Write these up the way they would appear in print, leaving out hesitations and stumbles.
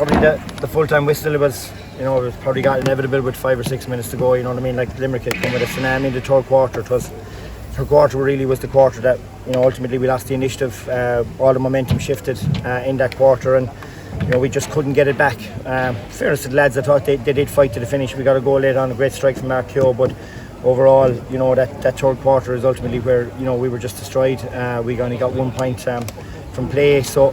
probably the full-time whistle was, it was probably got inevitable with 5 or 6 minutes to go, you know what I mean, like Limerick had come with a tsunami in the third quarter. Third quarter really was the quarter that, ultimately we lost the initiative. All the momentum shifted in that quarter, and we just couldn't get it back. Fairness to the lads, I thought they did fight to the finish. We got a goal later on, a great strike from Mark Keogh, but overall, that third quarter is ultimately where, we were just destroyed. We only got 1 point from play, so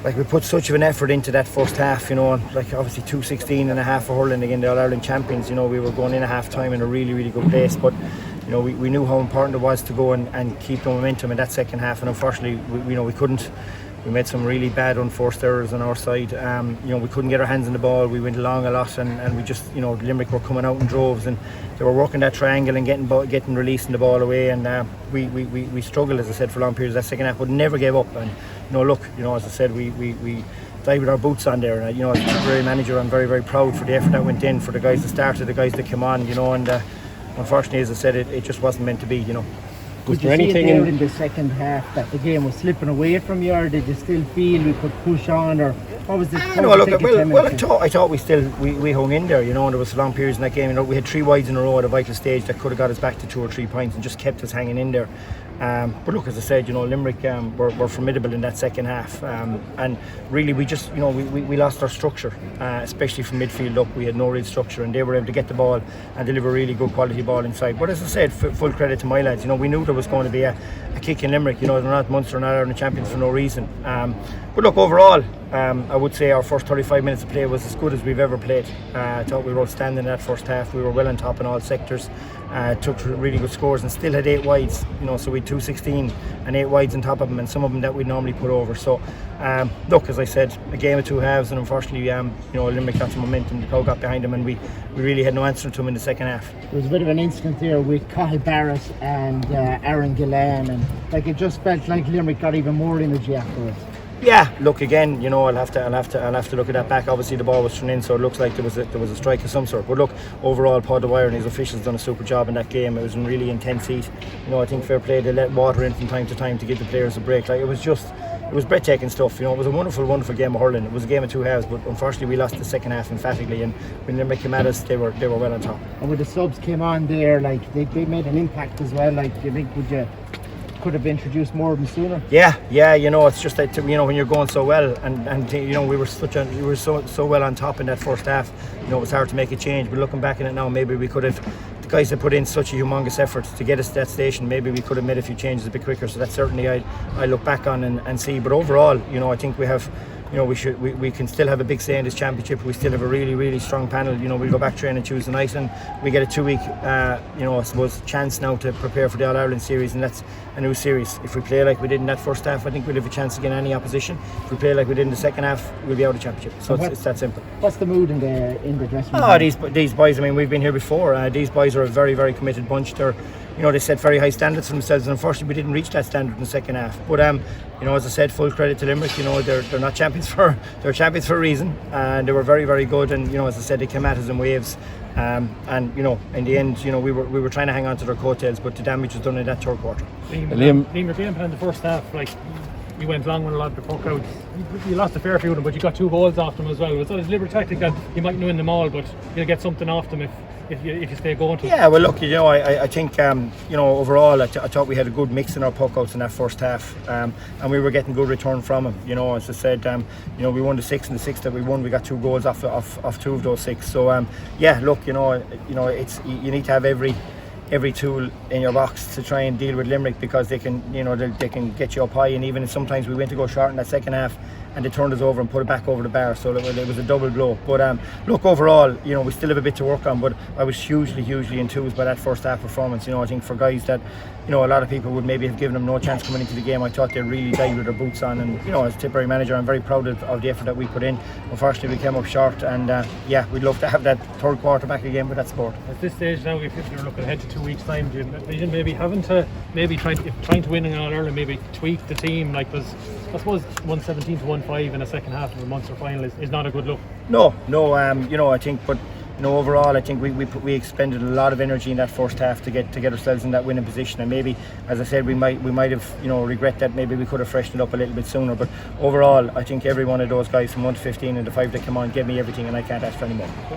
we put such of an effort into that first half, and obviously 2-16 and a half for hurling against the All-Ireland champions. We were going in a half time in a really, really good place, but we knew how important it was to go and keep the momentum in that second half, and unfortunately we couldn't. We made some really bad unforced errors on our side. We couldn't get our hands on the ball. We went along a lot, and we just, Limerick were coming out in droves, and they were working that triangle and getting releasing the ball away, and we struggled, as I said, for long periods of that second half, but never gave up. And as I said, we died with our boots on there. And as a Tipperary manager, I'm very, very proud for the effort that went in, for the guys that started, the guys that came on, and unfortunately, as I said, it just wasn't meant to be. Was there anything in the second half that the game was slipping away from you, or did you still feel we could push on, or what was this? I thought we hung in there, and there was long periods in that game. We had 3 wides in a row at a vital stage that could have got us back to 2 or 3 points and just kept us hanging in there. But look, as I said, Limerick were formidable in that second half, and really we just, we lost our structure, especially from midfield up. We had no real structure, and they were able to get the ball and deliver really good quality ball inside. But as I said, full credit to my lads. We knew there was going to be a kick in Limerick. They're not Munster, not Ireland champions for no reason. But look, overall, I would say our first 35 minutes of play was as good as we've ever played. I thought we were outstanding in that first half. We were well on top in all sectors. Took really good scores and still had 8 wides. So we had 2-16 and 8 wides on top of them, and some of them that we'd normally put over. So look, as I said, a game of 2 halves, and unfortunately, Limerick got some momentum. The crowd got behind them, and we really had no answer to them in the second half. There was a bit of an incident there with Cathal Barrett and Aaron Gillan, and it just felt like Limerick got even more energy afterwards. Yeah, look, again, I'll have to look at that back. Obviously the ball was thrown in, so it looks like there was a strike of some sort. But look, overall, Paul Dwyer and his officials done a super job in that game. It was in really intense heat. I think fair play, they let water in from time to time to give the players a break. It was breathtaking stuff. It was a wonderful game of hurling. It was a game of 2 halves, but unfortunately we lost the second half emphatically, and when Limerick came at us, they were well on top. And when the subs came on there, they made an impact as well. Do you think could have introduced more of them sooner? Yeah, it's just that when you're going so well, and we were so well on top in that first half, it was hard to make a change. But looking back at it now, maybe we could have, the guys that put in such a humongous effort to get us to that station, maybe we could have made a few changes a bit quicker. So that's certainly I look back on and see. But overall, I think we have, we can still have a big say in this championship. We still have a really, really strong panel. We go back training Tuesday night, and we get a 2-week I suppose chance now to prepare for the All-Ireland series, and that's a new series. If we play like we did in that first half, I think we'll have a chance against any opposition. If we play like we did in the second half, we'll be out of the championship. So it's that simple. What's the mood in the dressing room? These boys, we've been here before. These boys are a very, very committed bunch. They set very high standards for themselves, and unfortunately we didn't reach that standard in the second half. But as I said, full credit to Limerick. They're not champions they're champions for a reason, and they were very, very good. And as I said, they came at us in waves. And in the end, we were trying to hang on to their coattails, but the damage was done in that third quarter. Liam, your game plan in the first half, you went long with a lot of the puck outs. You lost a fair few of them, but you got 2 goals off them as well. Was that a deliberate tactic that you might win them all, but you'll get something off them if you stay going to? Yeah, well look, I think overall I thought we had a good mix in our puck outs in that first half, and we were getting good return from them. As I said, we won the 6, and the 6 that we won, we got 2 goals off 2 of those 6. So yeah, look, it's, you need to have every tool in your box to try and deal with Limerick, because they can they can get you up high, and even if sometimes we went to go short in that second half and they turned us over and put it back over the bar, so it was a double blow. But look, overall, we still have a bit to work on, but I was hugely enthused by that first half performance. I think for guys that a lot of people would maybe have given them no chance coming into the game, I thought they really died with their boots on, and as Tipperary manager, I'm very proud of the effort that we put in. Unfortunately we came up short, and yeah, we'd love to have that third quarter back again with that sport. At this stage now, if you're looking ahead to 2 weeks time, do you envision maybe having to trying to win in All-Ireland, maybe tweak the team? Because I suppose 117 to 1-5 in a second half of a Munster final is not a good look. No, I think, but overall, I think we expended a lot of energy in that first half to get ourselves in that winning position, and maybe, as I said, we might have regret that maybe we could have freshened it up a little bit sooner. But overall, I think every one of those guys from 1 to 15 and the 5 that come on gave me everything, and I can't ask for any more.